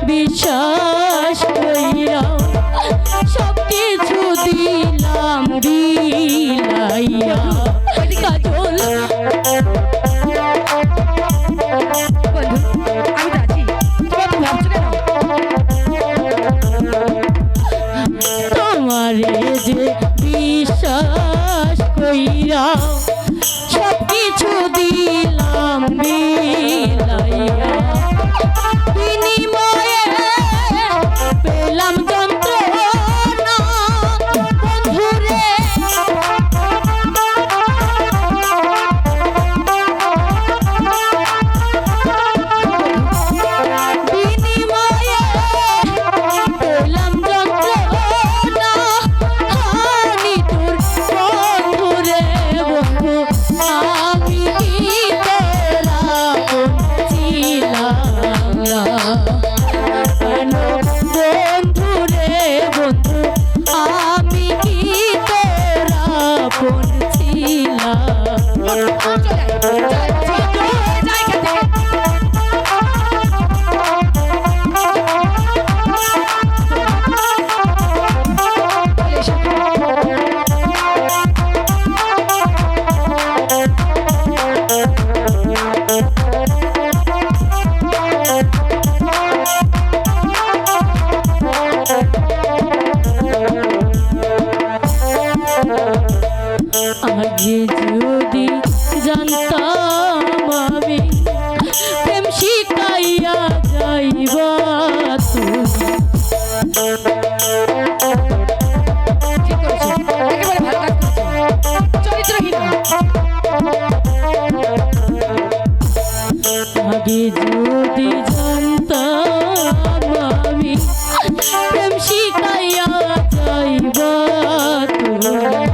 বিশ্বাস কইরা সব কিছু দিলাম বিলাইয়া কাজল তোমারে যে বিশ্বাস কইরা সব কিছু দিলাম বিলাইয়া বিনিময়ে পেলাম যন্ত্রণা বন্ধুরে বিনিময়ে পেলাম যন্ত্রণা হানি তোর বন্ধুরে বন্ধু আমি কি তোরা ছিলাম না বন্ধুরে বন্ধু আমি কি তোরা ছিলাম আগে যদি জানতাম আমি প্রেম শিখাইয়া যাইবা আগে যদি জানতাম আমি প্রেম শিখাইয়া যাইবা না